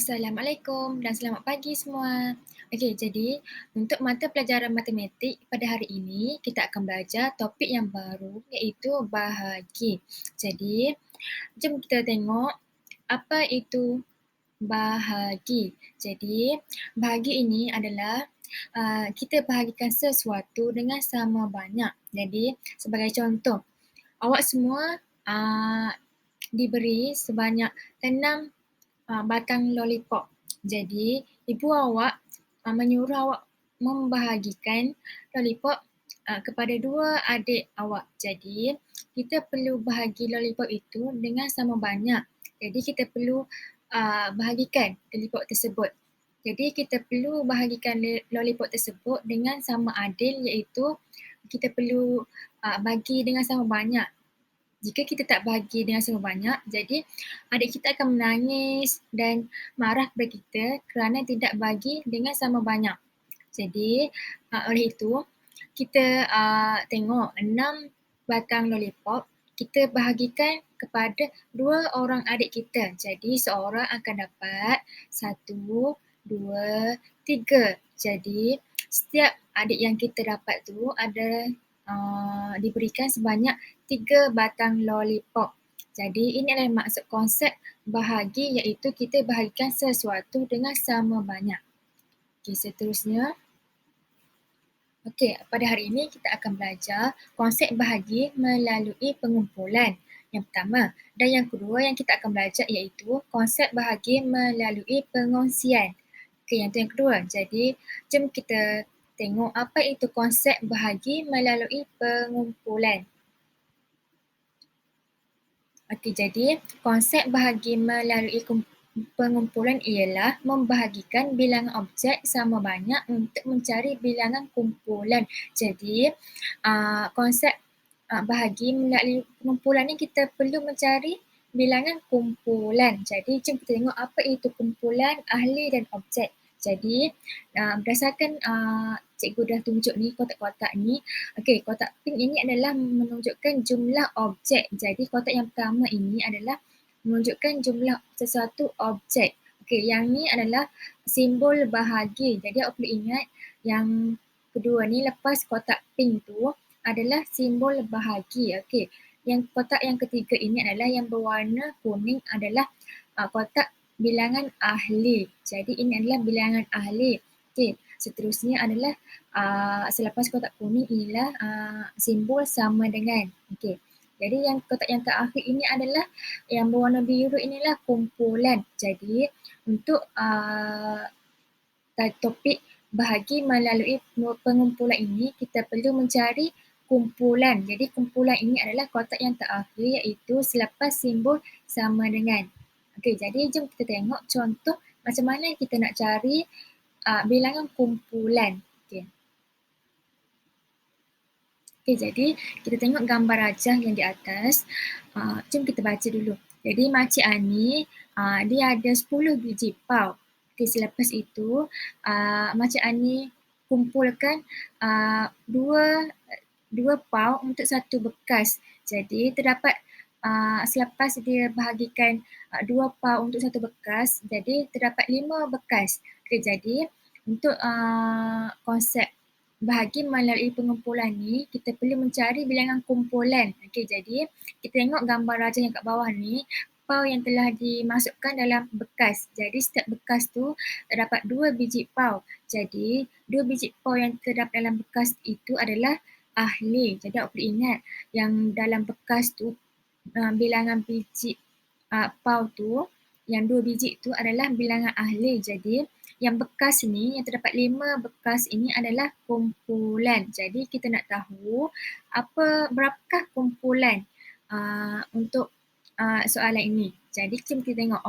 Assalamualaikum dan selamat pagi semua. Okey, jadi untuk mata pelajaran matematik pada hari ini, kita akan belajar topik yang baru iaitu bahagi. Jadi, jom kita tengok apa itu bahagi. Jadi, bahagi ini adalah kita bahagikan sesuatu dengan sama banyak. Jadi, sebagai contoh, awak semua uh, diberi sebanyak 6 batang lollipop. Jadi, ibu awak menyuruh awak membahagikan lollipop kepada dua adik awak. Jadi, kita perlu bahagi lollipop itu dengan sama banyak. Jadi, kita perlu bahagikan lollipop tersebut. Jadi, kita perlu bahagikan lollipop tersebut dengan sama adil, iaitu kita perlu bagi dengan sama banyak. Jika kita tak bagi dengan sama banyak, jadi adik kita akan menangis dan marah kepada kita kerana tidak bagi dengan sama banyak. Jadi, oleh itu, kita tengok 6 batang lollipop, kita bahagikan kepada 2 orang adik kita. Jadi, seorang akan dapat 1, 2, 3. Jadi, setiap adik yang kita dapat tu ada diberikan sebanyak 3 batang lollipop. Jadi, ini adalah maksud konsep bahagi, iaitu kita bahagikan sesuatu dengan sama banyak. Okey, seterusnya. Okey, pada hari ini kita akan belajar konsep bahagi melalui pengumpulan. Yang pertama dan yang kedua yang kita akan belajar iaitu konsep bahagi melalui pengongsian. Okey, yang tu yang kedua. Jadi, jom kita tengok apa itu konsep bahagi melalui pengumpulan. Okey, jadi konsep bahagi melalui pengumpulan ialah membahagikan bilangan objek sama banyak untuk mencari bilangan kumpulan. Jadi, konsep bahagi melalui pengumpulan ni kita perlu mencari bilangan kumpulan. Jadi, jom kita tengok apa itu kumpulan, ahli dan objek. Jadi, berdasarkan cikgu dah tunjuk ni, kotak-kotak ni. Okey, kotak pink ini adalah menunjukkan jumlah objek. Jadi, kotak yang pertama ini adalah menunjukkan jumlah sesuatu objek. Okey, yang ni adalah simbol bahagi. Jadi, awak perlu ingat yang kedua ni lepas kotak pink tu adalah simbol bahagi. Okey, yang kotak yang ketiga ini adalah yang berwarna kuning adalah kotak bilangan ahli. Jadi, ini adalah bilangan ahli. Okey, seterusnya adalah selepas kotak kuning ialah simbol sama dengan. Okey. Jadi yang kotak yang terakhir ini adalah yang berwarna biru inilah kumpulan. Jadi untuk topik bahagi melalui pengumpulan ini kita perlu mencari kumpulan. Jadi kumpulan ini adalah kotak yang terakhir iaitu selepas simbol sama dengan. Okey, jadi jom kita tengok contoh macam mana kita nak cari bilangan kumpulan. Okey. Okey, jadi kita tengok gambar rajah yang di atas. Jom kita baca dulu. Jadi Makcik Ani, dia ada 10 biji pau. Okey, selepas itu Makcik Ani kumpulkan dua pau untuk satu bekas. Jadi terdapat selepas dia bahagikan 2 pau untuk satu bekas, jadi terdapat 5 bekas. Okey, jadi untuk konsep bahagi melalui pengumpulan ni, kita perlu mencari bilangan kumpulan. Okey, jadi kita tengok gambar rajah yang kat bawah ni, pau yang telah dimasukkan dalam bekas. Jadi setiap bekas tu terdapat 2 biji pau. Jadi 2 biji pau yang terdapat dalam bekas itu adalah ahli. Jadi awak perlu ingat yang dalam bekas tu bilangan biji pau tu, yang 2 biji tu adalah bilangan ahli. Jadi yang bekas ni, yang terdapat 5 bekas ini adalah kumpulan. Jadi kita nak tahu berapakah kumpulan untuk soalan ini. Jadi jom kita tengok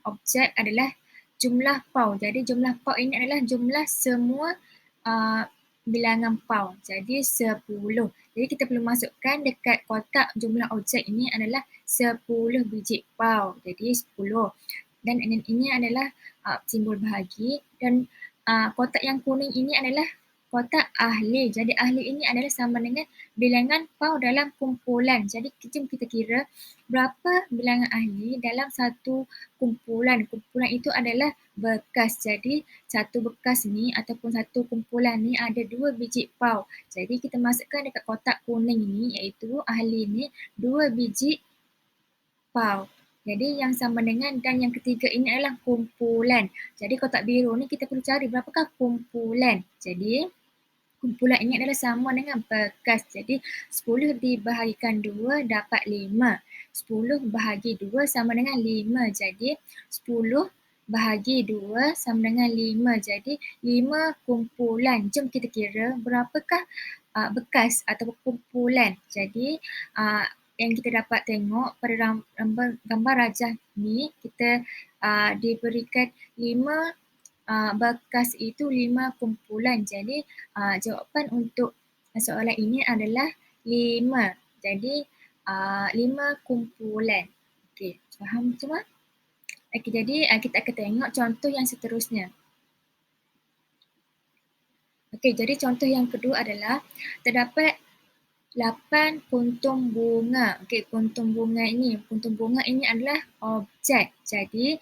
objek adalah jumlah pau. Jadi jumlah pau ini adalah jumlah semua bilangan pau. Jadi 10. Jadi kita perlu masukkan dekat kotak jumlah objek ini adalah 10 biji pau. Jadi 10. Dan ini adalah simbol bahagi dan kotak yang kuning ini adalah kotak ahli. Jadi ahli ini adalah sama dengan bilangan pau dalam kumpulan. Jadi jom kita kira berapa bilangan ahli dalam satu kumpulan. Kumpulan itu adalah bekas. Jadi satu bekas ni ataupun satu kumpulan ni ada 2 biji pau. Jadi kita masukkan dekat kotak kuning ni iaitu ahli ni 2 biji pau. Jadi yang sama dengan dan yang ketiga ini adalah kumpulan. Jadi kotak biru ni kita perlu cari berapakah kumpulan. Jadi kumpulan ini adalah sama dengan bekas. Jadi 10 dibahagikan 2 dapat 5. 10 bahagi 2 sama dengan 5. Jadi 10 bahagi 2 sama dengan 5. Jadi 5 kumpulan. Jom kita kira berapakah bekas atau kumpulan. Jadi yang kita dapat tengok pada gambar rajah ni kita diberikan 5 bekas itu 5 kumpulan. Jadi jawapan untuk soalan ini adalah 5. Jadi 5 kumpulan. Okey, faham semua? Okey, jadi kita akan tengok contoh yang seterusnya. Okey, jadi contoh yang kedua adalah terdapat 8 kuntum bunga. Okey, kuntum bunga ini adalah objek. Jadi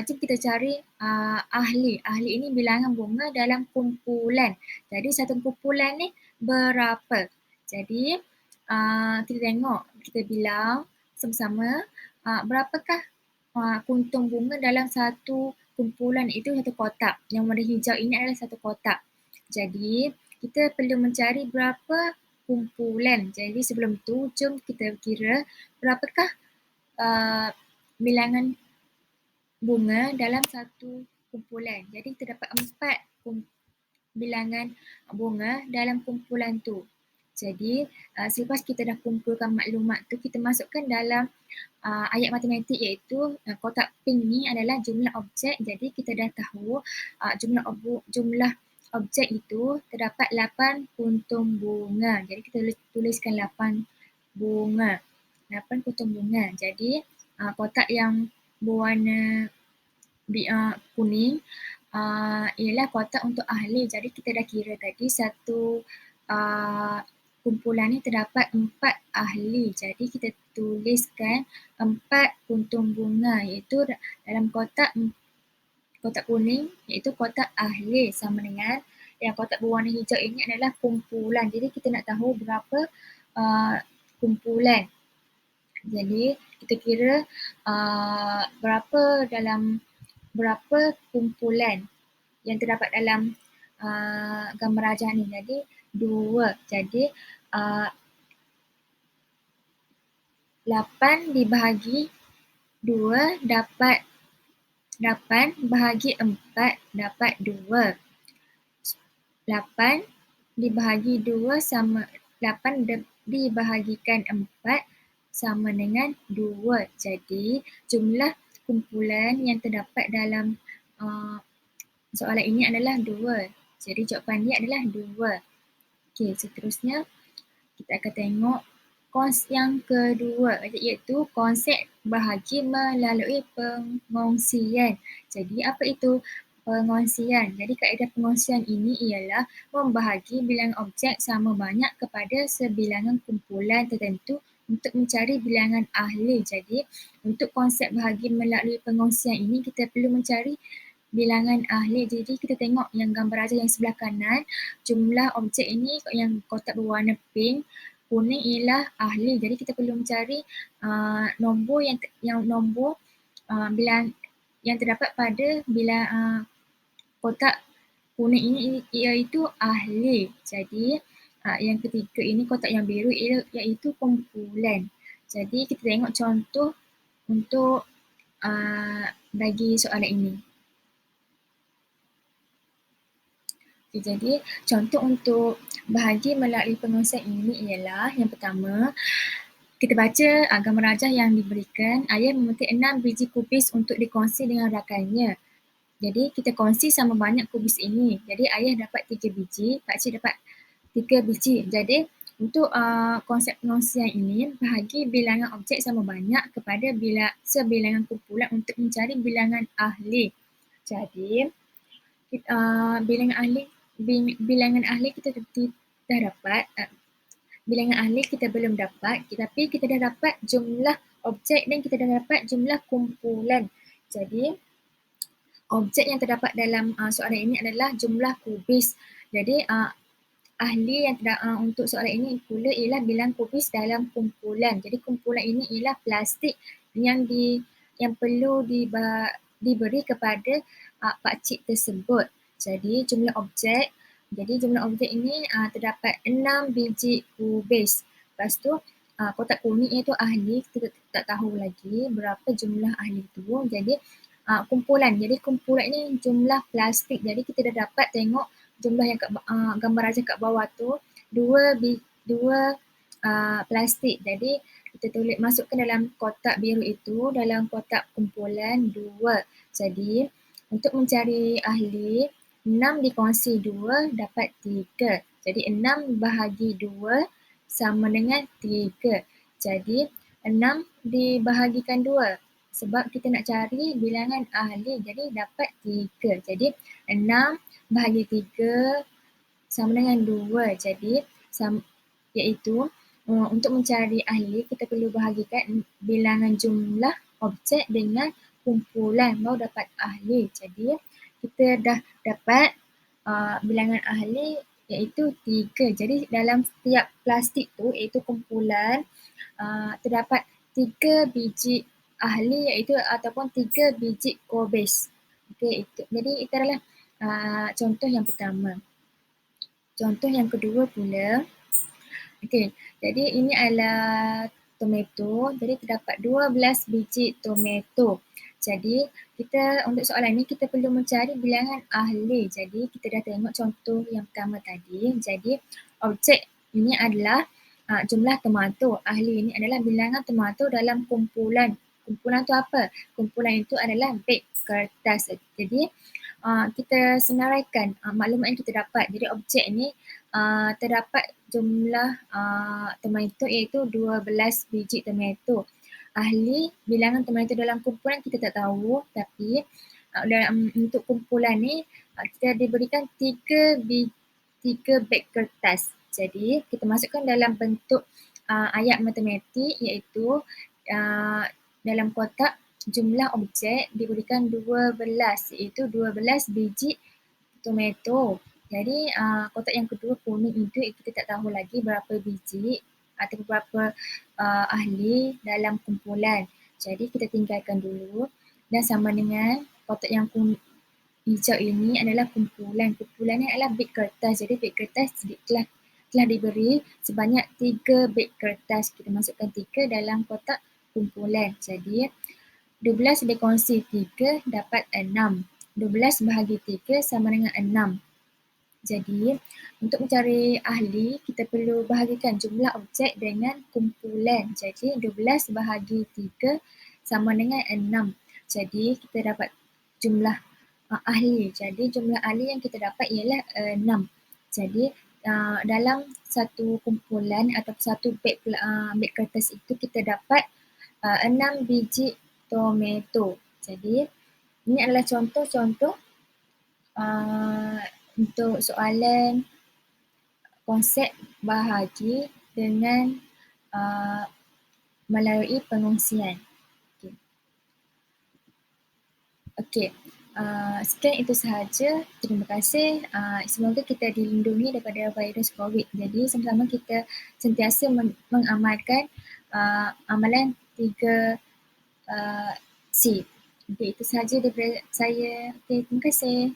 jom kita cari ahli. Ahli ini bilangan bunga dalam kumpulan. Jadi satu kumpulan ni berapa? Jadi kita tengok, kita bilang sama-sama berapakah kuntum bunga dalam satu kumpulan, itu satu kotak. Yang warna hijau ini adalah satu kotak. Jadi kita perlu mencari berapa kumpulan. Jadi sebelum tu jom kita kira berapakah bilangan bunga dalam satu kumpulan. Jadi terdapat 4 bilangan bunga dalam kumpulan tu. Jadi selepas kita dah kumpulkan maklumat tu, kita masukkan dalam ayat matematik iaitu kotak pink ni adalah jumlah objek. Jadi kita dah tahu jumlah objek itu terdapat 8 kuntum bunga. Jadi kita tuliskan 8 bunga. 8 kuntum bunga. Jadi kotak yang berwarna kuning ialah kotak untuk ahli. Jadi kita dah kira tadi satu kumpulan ni terdapat 4 ahli. Jadi kita tuliskan 4 kuntum bunga iaitu dalam kotak kuning iaitu kotak ahli sama dengan yang kotak berwarna hijau ini adalah kumpulan. Jadi kita nak tahu berapa kumpulan. Jadi kita kira berapa kumpulan yang terdapat dalam gambar rajah ni. Jadi 2. Jadi 8 dibahagi 2 dapat 8 bahagi 4 dapat 2. 8 dibahagi 2 sama 8 dibahagikan 4 sama dengan 2. Jadi jumlah kumpulan yang terdapat dalam soalan ini adalah 2. Jadi jawapan dia adalah 2. Okey, seterusnya kita akan tengok konsep yang kedua iaitu konsep bahagi melalui pengongsian. Jadi apa itu pengongsian? Jadi kaedah pengongsian ini ialah membahagi bilangan objek sama banyak kepada sebilangan kumpulan tertentu untuk mencari bilangan ahli. Jadi untuk konsep bahagi melalui pengongsian ini kita perlu mencari bilangan ahli. Jadi kita tengok yang gambar rajah yang sebelah kanan, jumlah objek ini yang kotak berwarna pink, kuning ialah ahli. Jadi kita perlu mencari nombor bilangan yang terdapat pada kotak kuning ini iaitu ahli. Jadi yang ketiga ini kotak yang biru iaitu kumpulan. Jadi kita tengok contoh untuk bagi soalan ini. Okay, jadi contoh untuk bahagi melalui pengongsian ini ialah yang pertama, kita baca gambar rajah yang diberikan. Ayah memetik 6 biji kubis untuk dikongsi dengan rakannya. Jadi kita kongsi sama banyak kubis ini. Jadi ayah dapat 3 biji, pakcik dapat 3 biji. Jadi untuk konsep pengongsian ini, bahagi bilangan objek sama banyak kepada sebilangan kumpulan untuk mencari bilangan ahli. Jadi bilangan ahli bilangan ahli kita dah dapat, bilangan ahli kita belum dapat, tapi kita dah dapat jumlah objek dan kita dah dapat jumlah kumpulan. Jadi, objek yang terdapat dalam soalan ini adalah jumlah kubis. Jadi, ahli yang untuk soalan ini pula ialah bilangan kubis dalam kumpulan. Jadi, kumpulan ini ialah plastik yang perlu diberi kepada pakcik tersebut. Jadi, jumlah objek ini terdapat 6 biji kubis. Lepas tu, kotak kuning itu ahli, kita tak tahu lagi berapa jumlah ahli itu. Jadi, kumpulan. Jadi, kumpulan ini jumlah plastik. Jadi, kita dah dapat tengok jumlah yang gambar aja kat bawah tu, dua plastik. Jadi, kita masukkan dalam kotak biru itu, dalam kotak kumpulan 2. Jadi, untuk mencari ahli, 6 dikongsi 2 dapat 3. Jadi, 6 bahagi 2 sama dengan 3. Jadi, 6 dibahagikan 2. Sebab kita nak cari bilangan ahli, jadi dapat 3. Jadi, 6 bahagi 3 sama dengan 2. Jadi, iaitu untuk mencari ahli, kita perlu bahagikan bilangan jumlah objek dengan kumpulan baru dapat ahli. Jadi, kita dah dapat bilangan ahli iaitu 3. Jadi, dalam setiap plastik tu, iaitu kumpulan, terdapat 3 biji ahli iaitu ataupun 3 biji kubis. Okay, jadi, itu adalah contoh yang pertama. Contoh yang kedua pula, okey, jadi ini adalah tomato. Jadi terdapat 12 biji tomato. Jadi kita untuk soalan ni kita perlu mencari bilangan ahli. Jadi kita dah tengok contoh yang pertama tadi. Jadi objek ini adalah jumlah tomato. Ahli ini adalah bilangan tomato dalam kumpulan. Kumpulan tu apa? Kumpulan itu adalah beg kertas. Jadi kita senaraikan maklumat yang kita dapat. Jadi objek ni terdapat jumlah tomato iaitu 12 biji tomato. Ahli bilangan tomato dalam kumpulan kita tak tahu, tapi untuk kumpulan ni kita diberikan 3 beg kertas. Jadi kita masukkan dalam bentuk ayat matematik iaitu dalam kotak jumlah objek diberikan 12 iaitu 12 biji tomato. Jadi kotak yang kedua kuning itu kita tak tahu lagi berapa biji atau berapa ahli dalam kumpulan. Jadi kita tinggalkan dulu dan sama dengan kotak yang hijau ini adalah kumpulan. Kumpulan ni adalah beg kertas. Jadi beg kertas telah diberi sebanyak 3 beg kertas. Kita masukkan 3 dalam kotak kumpulan. Jadi 12 dikongsi 3 dapat 6. 12 bahagi 3 sama dengan 6. Jadi, untuk mencari ahli, kita perlu bahagikan jumlah objek dengan kumpulan. Jadi, 12 bahagi 3 sama dengan 6. Jadi, kita dapat jumlah ahli. Jadi, jumlah ahli yang kita dapat ialah 6. Jadi, dalam satu kumpulan atau satu beg kertas itu, kita dapat 6 biji tomato. Jadi, ini adalah contoh-contoh untuk soalan konsep bahagi dengan melalui pengongsian. Okey. Sekian itu sahaja. Terima kasih. Semoga kita dilindungi daripada virus COVID. Jadi sama-sama kita sentiasa mengamalkan amalan 3C. Okey, itu sahaja daripada saya. Okey, terima kasih.